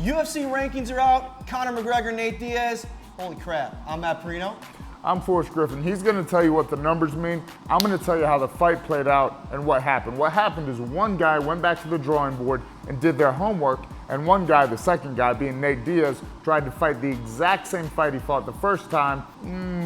UFC rankings are out. Conor McGregor, Nate Diaz. Holy crap. I'm Matt Parrino. I'm Forrest Griffin. He's going to tell you what the numbers mean. I'm going to tell you how the fight played out and what happened. What happened is one guy went back to the drawing board and did their homework, and one guy, the second guy, being Nate Diaz, tried to fight the exact same fight he fought the first time,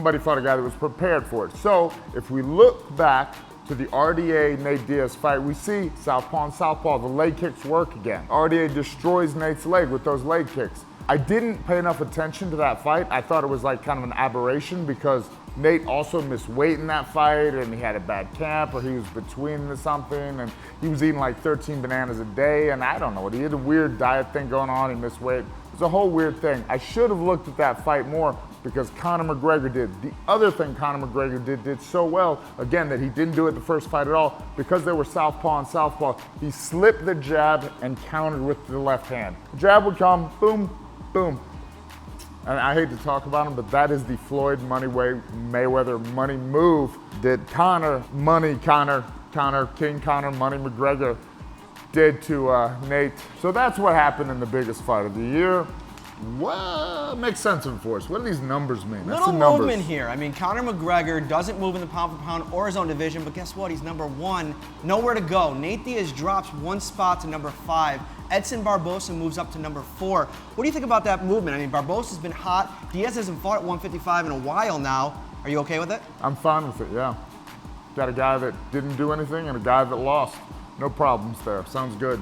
but he fought a guy that was prepared for it. So if we look back to the RDA Nate Diaz fight, we see southpaw and southpaw, the leg kicks work again. RDA destroys Nate's leg with those leg kicks. I didn't pay enough attention to that fight. I thought it was like kind of an aberration because Nate also missed weight in that fight and he had a bad camp or he was between something and he was eating like 13 bananas a day and I don't know what, he had a weird diet thing going on, he missed weight. It was a whole weird thing. I should have looked at that fight more because Conor McGregor did. The other thing Conor McGregor did so well, again, that he didn't do it the first fight at all, because they were southpaw and southpaw, he slipped the jab and countered with the left hand. The jab would come, boom, boom. And I hate to talk about him, but that is the Floyd Mayweather money move that King Conor Money McGregor did to Nate. So that's what happened in the biggest fight of the year. Well, makes sense of course. What do these numbers mean? That's Little the numbers. movement here. I mean, Conor McGregor doesn't move in the pound for pound or his own division, but guess what? He's number one. Nowhere to go. Nate Diaz drops one spot to number 5. Edson Barbosa moves up to number 4. What do you think about that movement? I mean, Barbosa's been hot. Diaz hasn't fought at 155 in a while now. Are you okay with it? I'm fine with it, yeah. Got a guy that didn't do anything and a guy that lost. No problems there. Sounds good.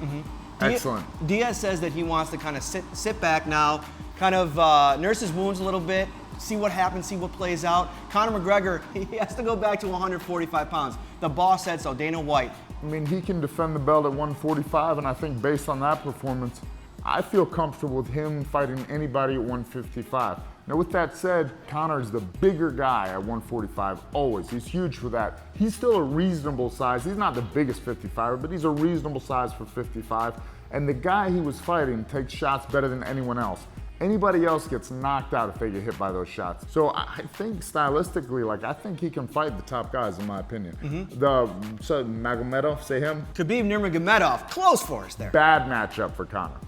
Excellent. Diaz says that he wants to kind of sit back now, kind of nurse his wounds a little bit, see what happens, see what plays out. Conor McGregor, he has to go back to 145 pounds. The boss said so, Dana White. I mean, he can defend the belt at 145, and I think based on that performance, I feel comfortable with him fighting anybody at 155. Now, with that said, Conor is the bigger guy at 145, always. He's huge for that. He's still a reasonable size. He's not the biggest 55er, but he's a reasonable size for 55. And the guy he was fighting takes shots better than anyone else. Anybody else gets knocked out if they get hit by those shots. So I think stylistically, I think he can fight the top guys, in my opinion. Magomedov, say him? Khabib Nurmagomedov, close for us there. Bad matchup for Conor.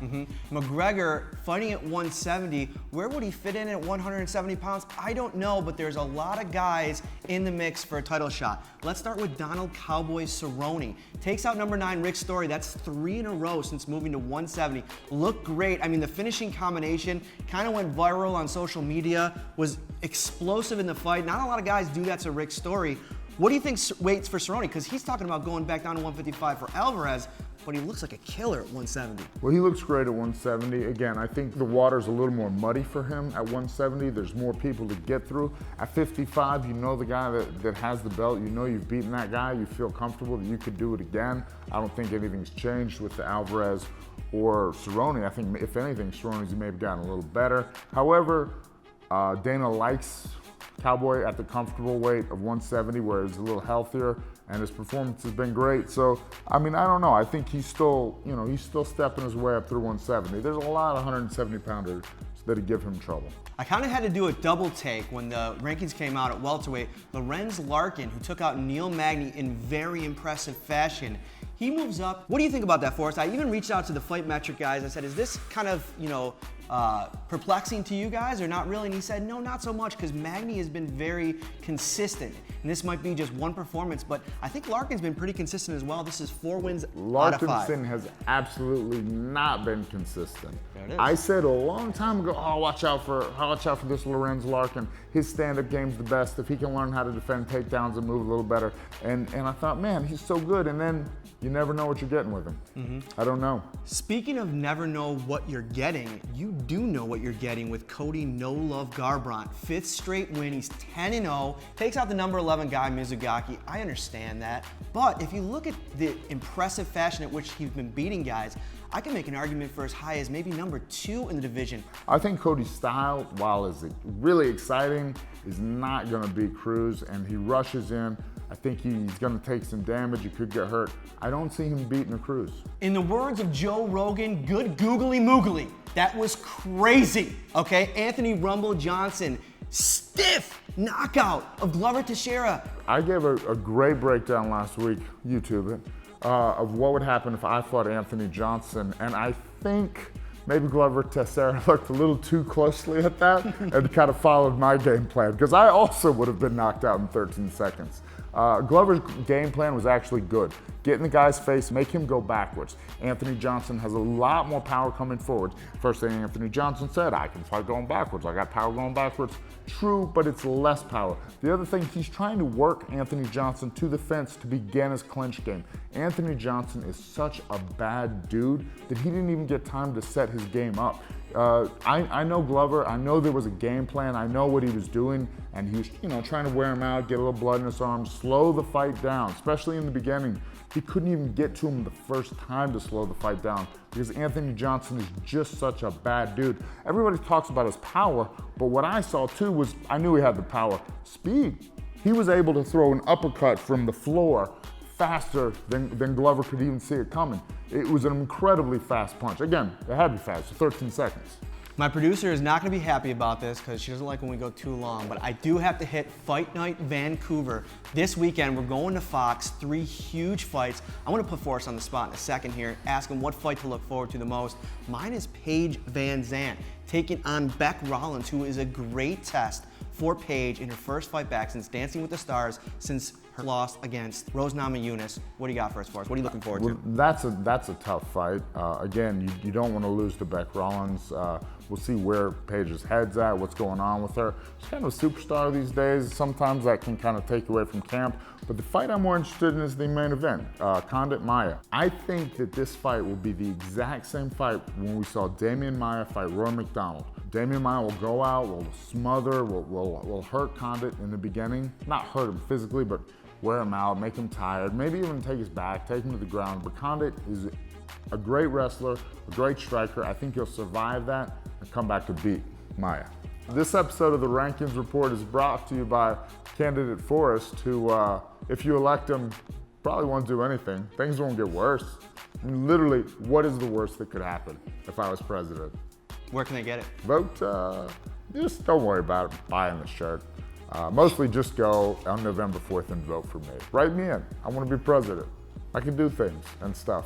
McGregor fighting at 170, where would he fit in at 170 pounds? I don't know, but there's a lot of guys in the mix for a title shot. Let's start with Donald Cowboy Cerrone. Takes out number 9, Rick Story. That's 3 in a row since moving to 170. Looked great. I mean, the finishing combination kind of went viral on social media, was explosive in the fight. Not a lot of guys do that to Rick Story. What do you think waits for Cerrone? Because he's talking about going back down to 155 for Alvarez, but he looks like a killer at 170. Well, he looks great at 170. Again, I think the water's a little more muddy for him at 170. There's more people to get through. At 55, you know the guy that has the belt. You know you've beaten that guy. You feel comfortable that you could do it again. I don't think anything's changed with the Alvarez or Cerrone. I think, if anything, Cerrone's may have gotten a little better. However, Dana likes Cowboy at the comfortable weight of 170, where he's a little healthier, and his performance has been great. So, I mean, I don't know. I think he's still stepping his way up through 170. There's a lot of 170-pounders that'd give him trouble. I kind of had to do a double take when the rankings came out at welterweight. Lorenz Larkin, who took out Neil Magny in very impressive fashion, he moves up. What do you think about that, Forrest? I even reached out to the Fight Metric guys. I said, is this kind of, perplexing to you guys or not really? And he said, no, not so much, because Magny has been very consistent. And this might be just one performance, but I think Larkin's been pretty consistent as well. This is 4 wins out of 5. Larkinson has absolutely not been consistent. There it is. I said a long time ago, watch out for this Lorenz Larkin. His stand-up game's the best. If he can learn how to defend takedowns and move a little better. And I thought, man, he's so good. And then you never know what you're getting with him. I don't know. Speaking of never know what you're getting, you do know what you're getting with Cody No Love Garbrandt. 5th straight win, he's 10-0, takes out the number 11 guy, Mizugaki. I understand that, but if you look at the impressive fashion at which he's been beating guys, I can make an argument for as high as maybe number 2 in the division. I think Cody's style, while is really exciting, is not gonna beat Cruz, and he rushes in. I think he's gonna take some damage, he could get hurt. I don't see him beating a Cruz. In the words of Joe Rogan, good googly moogly. That was crazy, okay? Anthony Rumble Johnson, stiff knockout of Glover Teixeira. I gave a great breakdown last week, YouTube it, of what would happen if I fought Anthony Johnson, and I think maybe Glover Teixeira looked a little too closely at that and kind of followed my game plan, because I also would have been knocked out in 13 seconds. Glover's game plan was actually good. Get in the guy's face, make him go backwards. Anthony Johnson has a lot more power coming forward. First thing Anthony Johnson said, I can fight going backwards. I got power going backwards. True, but it's less power. The other thing, he's trying to work Anthony Johnson to the fence to begin his clinch game. Anthony Johnson is such a bad dude that he didn't even get time to set his game up. I know Glover, I know there was a game plan, I know what he was doing, and he was, trying to wear him out, get a little blood in his arms, slow the fight down, especially in the beginning. He couldn't even get to him the first time to slow the fight down because Anthony Johnson is just such a bad dude. Everybody talks about his power, but what I saw too was, I knew he had the power. Speed. He was able to throw an uppercut from the floor faster than Glover could even see it coming. It was an incredibly fast punch. Again, it had to be fast, 13 seconds. My producer is not going to be happy about this because she doesn't like when we go too long, but I do have to hit Fight Night Vancouver. This weekend, we're going to Fox, 3 huge fights. I want to put Forrest on the spot in a second here, ask him what fight to look forward to the most. Mine is Paige Van Zandt taking on Bec Rawlins, who is a great test for Paige in her first fight back since Dancing with the Stars, since her loss against Rose Namajunas. What do you got for us, Forrest? What are you looking forward to? That's a tough fight. Again, you don't want to lose to Bec Rawlins. We'll see where Paige's head's at, what's going on with her. She's kind of a superstar these days. Sometimes that can kind of take away from camp. But the fight I'm more interested in is the main event, Condit Maia. I think that this fight will be the exact same fight when we saw Damian Maia fight Roy McDonald. Damian Maia will go out, will smother, will hurt Condit in the beginning. Not hurt him physically, but wear him out, make him tired, maybe even take his back, take him to the ground. But Condit is a great wrestler, a great striker. I think he'll survive that and come back to beat Maia. This episode of the Rankings Report is brought to you by candidate Forrest, who, if you elect him, probably won't do anything. Things won't get worse. I mean, literally, what is the worst that could happen if I was president? Where can they get it? Vote, just don't worry about it, buying the shirt. Mostly just go on November 4th and vote for me. Write me in. I want to be president. I can do things and stuff.